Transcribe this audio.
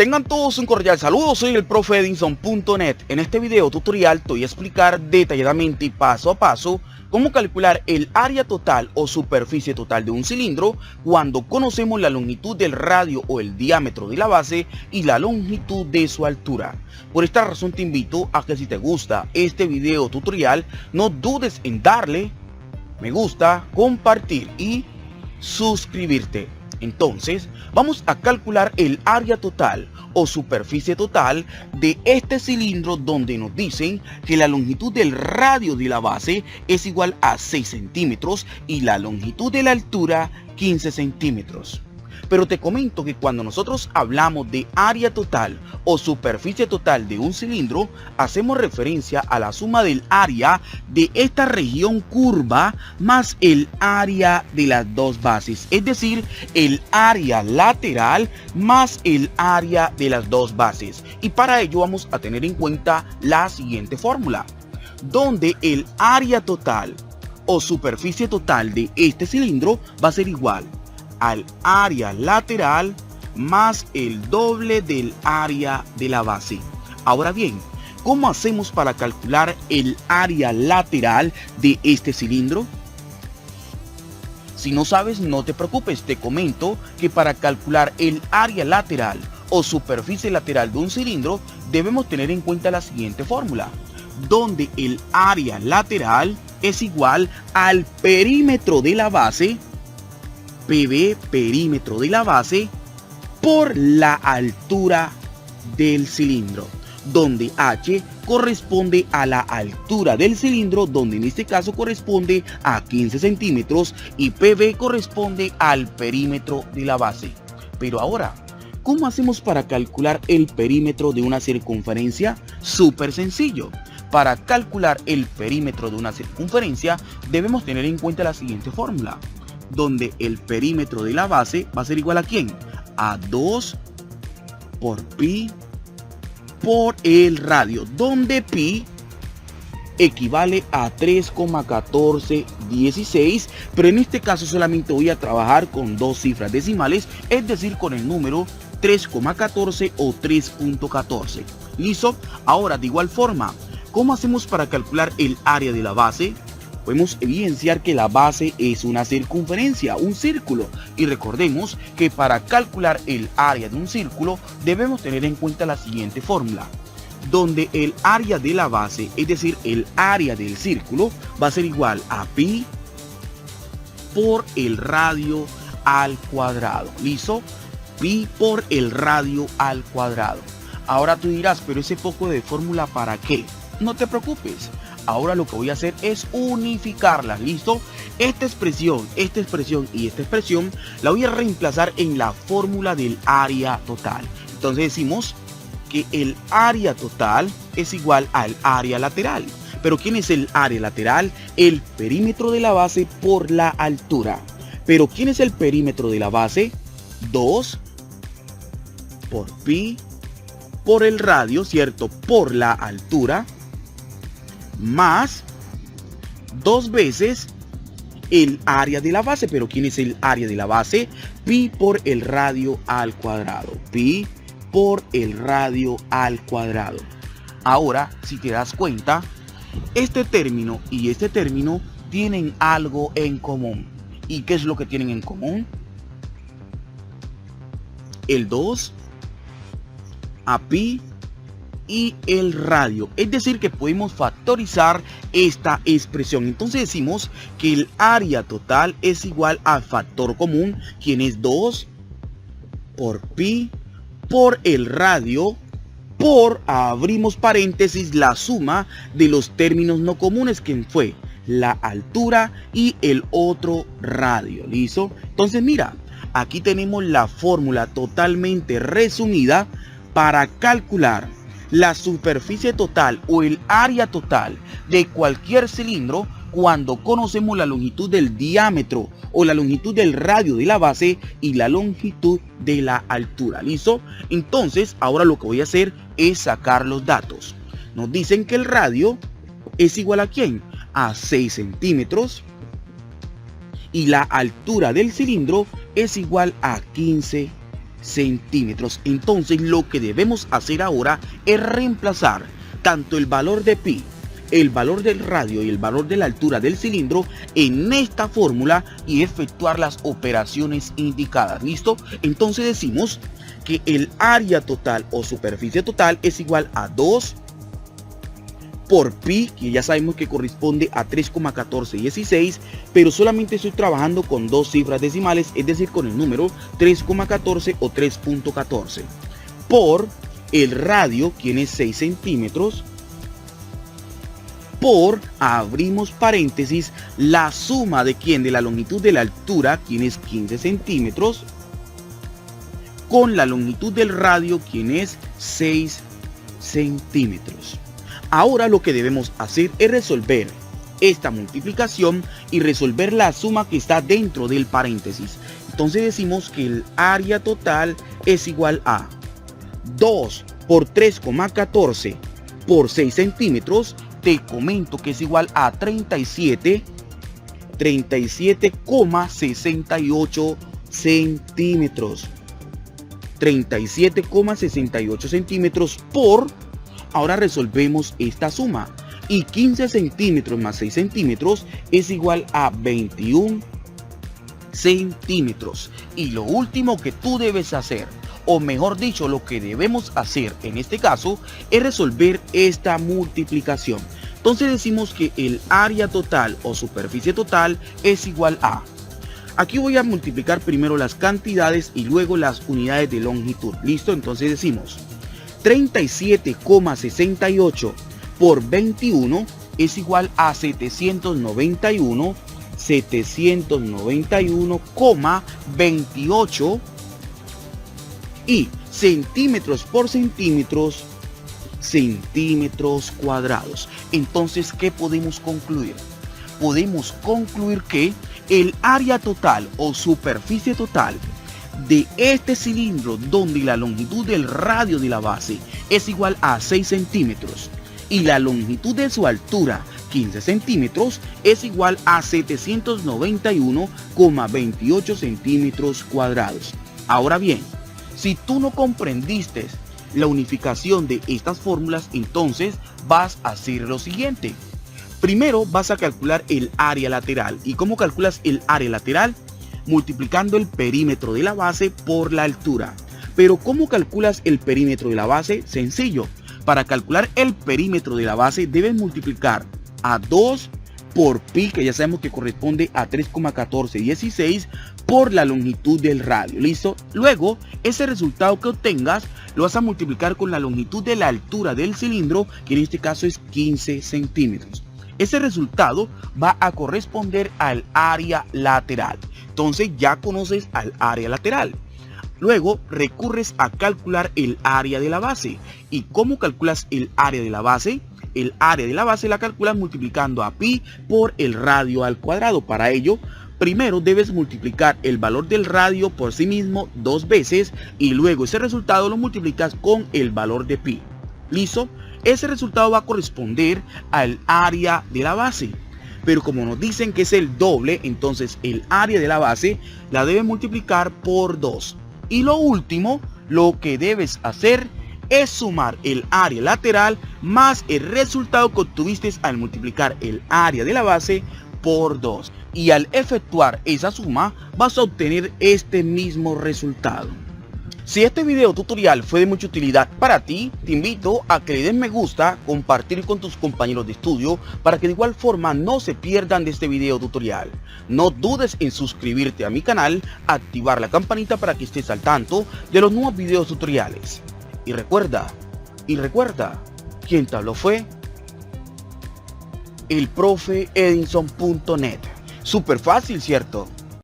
Tengan todos un cordial saludo, soy el profe Edinson.net. En este video tutorial te voy a explicar detalladamente y paso a paso cómo calcular el área total o superficie total de un cilindro cuando conocemos la longitud del radio o el diámetro de la base y la longitud de su altura. Por esta razón te invito a que si te gusta este video tutorial no dudes en darle me gusta, compartir y suscribirte. Entonces, vamos a calcular el área total o superficie total de este cilindro, donde nos dicen que la longitud del radio de la base es igual a 6 centímetros y la longitud de la altura 15 centímetros. Pero te comento que cuando nosotros hablamos de área total o superficie total de un cilindro, hacemos referencia a la suma del área de esta región curva más el área de las dos bases, es decir, el área lateral más el área de las dos bases. Y para ello vamos a tener en cuenta la siguiente fórmula, donde el área total o superficie total de este cilindro va a ser igual al área lateral más el doble del área de la base. Ahora bien, ¿cómo hacemos para calcular el área lateral de este cilindro? Si no sabes, no te preocupes, te comento que para calcular el área lateral o superficie lateral de un cilindro debemos tener en cuenta la siguiente fórmula, donde el área lateral es igual al perímetro de la base, PB, perímetro de la base, por la altura del cilindro, donde H corresponde a la altura del cilindro, donde en este caso corresponde a 15 centímetros, y PB corresponde al perímetro de la base. Pero ahora, ¿cómo hacemos para calcular el perímetro de una circunferencia? Súper sencillo. Para calcular el perímetro de una circunferencia debemos tener en cuenta la siguiente fórmula, donde el perímetro de la base va a ser igual a ¿quién? A 2 por pi por el radio, donde pi equivale a 3,1416, pero en este caso solamente voy a trabajar con dos cifras decimales, es decir, con el número 3,14 o 3.14. ¿Listo? Ahora, de igual forma, ¿cómo hacemos para calcular el área de la base? Podemos evidenciar que la base es una circunferencia, un círculo, y recordemos que para calcular el área de un círculo debemos tener en cuenta la siguiente fórmula, donde el área de la base, es decir, el área del círculo, va a ser igual a pi por el radio al cuadrado. ¿Listo? Pi por el radio al cuadrado. Ahora tú dirás, pero ese poco de fórmula, ¿para qué? No te preocupes. Ahora lo que voy a hacer es unificarlas. ¿Listo? Esta expresión y esta expresión la voy a reemplazar en la fórmula del área total. Entonces decimos que el área total es igual al área lateral. ¿Pero quién es el área lateral? El perímetro de la base por la altura. ¿Pero quién es el perímetro de la base? 2 por pi por el radio, ¿cierto? Por la altura, más 2 veces el área de la base. ¿Pero quién es el área de la base? Pi por el radio al cuadrado. Pi por el radio al cuadrado. Ahora, si te das cuenta, este término y este término tienen algo en común. ¿Y qué es lo que tienen en común? El 2 a pi y el radio, es decir, que podemos factorizar esta expresión. Entonces decimos que el área total es igual al factor común, quien es 2 por pi por el radio por, abrimos paréntesis, la suma de los términos no comunes, que fue la altura y el otro radio. ¿Listo? Entonces mira, aquí tenemos la fórmula totalmente resumida para calcular la superficie total o el área total de cualquier cilindro cuando conocemos la longitud del diámetro o la longitud del radio de la base y la longitud de la altura. ¿Listo? Entonces ahora lo que voy a hacer es sacar los datos. Nos dicen que el radio es igual a ¿quién? A 6 centímetros y la altura del cilindro es igual a 15 centímetros. Entonces lo que debemos hacer ahora es reemplazar tanto el valor de pi, el valor del radio y el valor de la altura del cilindro en esta fórmula y efectuar las operaciones indicadas. ¿Listo? Entonces decimos que el área total o superficie total es igual a 2 por pi, que ya sabemos que corresponde a 3,1416, pero solamente estoy trabajando con dos cifras decimales, es decir, con el número 3,14 o 3.14, por el radio, quien es 6 centímetros, por, abrimos paréntesis, la suma de quien de la longitud de la altura, quien es 15 centímetros, con la longitud del radio, quien es 6 centímetros. Ahora lo que debemos hacer es resolver esta multiplicación y resolver la suma que está dentro del paréntesis. Entonces decimos que el área total es igual a 2 por 3,14 por 6 centímetros. Te comento que es igual a 37,68 centímetros. 37,68 centímetros por... Ahora resolvemos esta suma y 15 centímetros más 6 centímetros es igual a 21 centímetros. Y lo último que tú debes hacer, o mejor dicho, lo que debemos hacer en este caso, es resolver esta multiplicación. Entonces decimos que el área total o superficie total es igual a... Aquí voy a multiplicar primero las cantidades y luego las unidades de longitud. ¿Listo? Entonces decimos 37,68 por 21 es igual a 791,28 y centímetros por centímetros cuadrados. Entonces, ¿qué podemos concluir? Podemos concluir que el área total o superficie total de este cilindro, donde la longitud del radio de la base es igual a 6 centímetros y la longitud de su altura 15 centímetros, es igual a 791,28 centímetros cuadrados. Ahora bien, si tú no comprendiste la unificación de estas fórmulas, entonces vas a hacer lo siguiente. Primero vas a calcular el área lateral. ¿Y cómo calculas el área lateral? Multiplicando el perímetro de la base por la altura. Pero ¿cómo calculas el perímetro de la base? Sencillo. Para calcular el perímetro de la base debes multiplicar a 2 por pi, que ya sabemos que corresponde a 3,1416, por la longitud del radio. ¿Listo? Luego, ese resultado que obtengas lo vas a multiplicar con la longitud de la altura del cilindro, que en este caso es 15 centímetros. Ese resultado va a corresponder al área lateral. Entonces ya conoces al área lateral. Luego recurres a calcular el área de la base. ¿Y cómo calculas el área de la base? El área de la base la calculas multiplicando a pi por el radio al cuadrado. Para ello, primero debes multiplicar el valor del radio por sí mismo 2 veces y luego ese resultado lo multiplicas con el valor de pi. ¿Listo? Ese resultado va a corresponder al área de la base. Pero como nos dicen que es el doble, entonces el área de la base la debes multiplicar por 2. Y lo último, lo que debes hacer es sumar el área lateral más el resultado que obtuviste al multiplicar el área de la base por 2. Y al efectuar esa suma vas a obtener este mismo resultado. Si este video tutorial fue de mucha utilidad para ti, te invito a que le des me gusta, compartir con tus compañeros de estudio para que de igual forma no se pierdan de este video tutorial. No dudes en suscribirte a mi canal, activar la campanita para que estés al tanto de los nuevos videos tutoriales. Y recuerda, quien te habló fue el profe Edinson.net. Súper fácil, ¿cierto?